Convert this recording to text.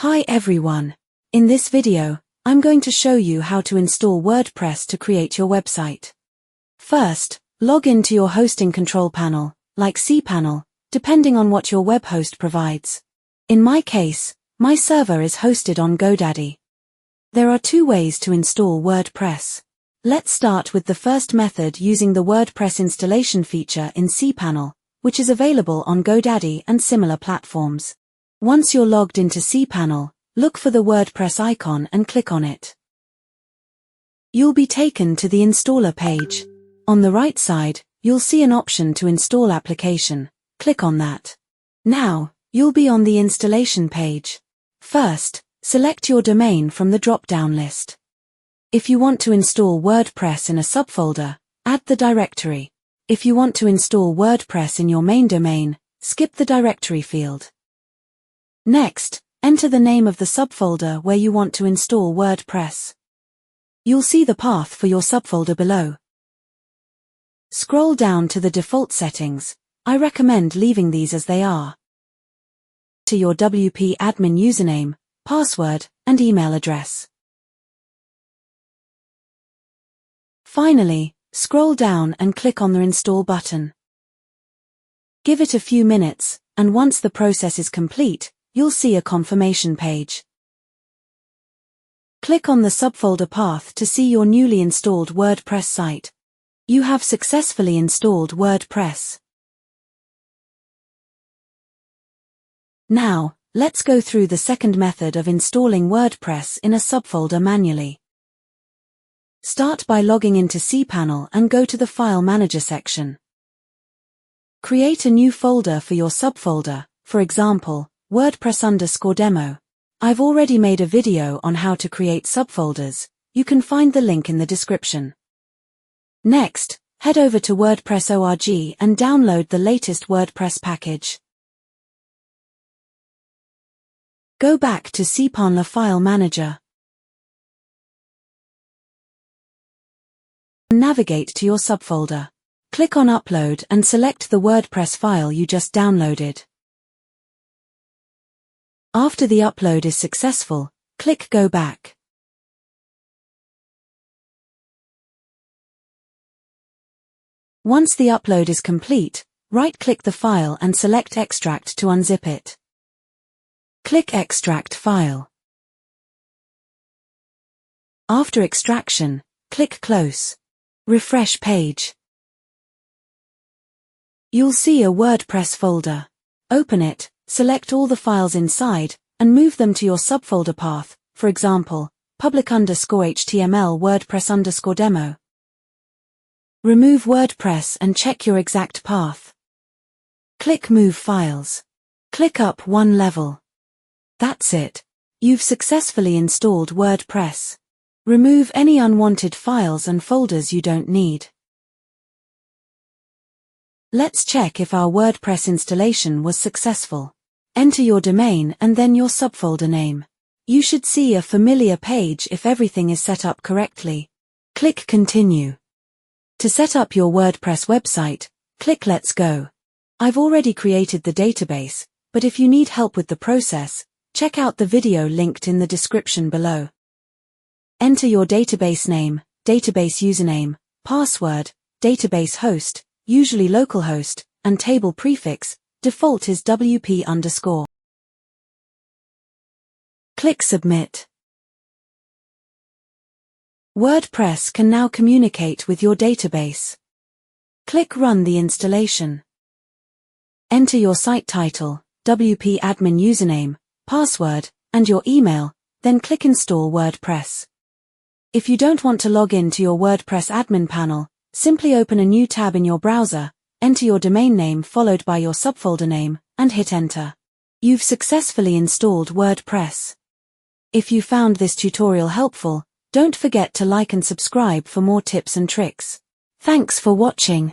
Hi everyone. In this video, I'm going to show you how to install WordPress to create your website. First, log into your hosting control panel, like cPanel, depending on what your web host provides. In my case, my server is hosted on GoDaddy. There are two ways to install WordPress. Let's start with the first method using the WordPress installation feature in cPanel, which is available on GoDaddy and similar platforms. Once you're logged into cPanel, look for the WordPress icon and click on it. You'll be taken to the installer page. On the right side, you'll see an option to install application. Click on that. Now, you'll be on the installation page. First, select your domain from the drop-down list. If you want to install WordPress in a subfolder, add the directory. If you want to install WordPress in your main domain, skip the directory field. Next, enter the name of the subfolder where you want to install WordPress. You'll see the path for your subfolder below. Scroll down to the default settings. I recommend leaving these as they are. To your WP admin username, password, and email address. Finally, scroll down and click on the Install button. Give it a few minutes, and once the process is complete, you'll see a confirmation page. Click on the subfolder path to see your newly installed WordPress site. You have successfully installed WordPress. Now, let's go through the second method of installing WordPress in a subfolder manually. Start by logging into cPanel and go to the File Manager section. Create a new folder for your subfolder, for example, WordPress_demo. I've already made a video on how to create subfolders. You can find the link in the description. Next, head over to WordPress.org and download the latest WordPress package. Go back to cPanel File Manager. Navigate to your subfolder. Click on Upload and select the WordPress file you just downloaded. After the upload is successful, click Go Back. Once the upload is complete, right-click the file and select Extract to unzip it. Click Extract File. After extraction, click Close. Refresh page. You'll see a WordPress folder. Open it, select all the files inside, and move them to your subfolder path, for example, public_html WordPress_demo. Remove WordPress and check your exact path. Click Move Files. Click up one level. That's it. You've successfully installed WordPress. Remove any unwanted files and folders you don't need. Let's check if our WordPress installation was successful. Enter your domain and then your subfolder name. You should see a familiar page if everything is set up correctly. Click Continue. To set up your WordPress website, click Let's Go. I've already created the database, but if you need help with the process, check out the video linked in the description below. Enter your database name, database username, password, database host, usually localhost, and table prefix. Default is WP_. Click Submit. WordPress can now communicate with your database. Click Run the installation. Enter your site title, WP admin username, password, and your email, then click Install WordPress. If you don't want to log in to your WordPress admin panel, simply open a new tab in your browser, enter your domain name followed by your subfolder name, and hit Enter. You've successfully installed WordPress. If you found this tutorial helpful, don't forget to like and subscribe for more tips and tricks. Thanks for watching.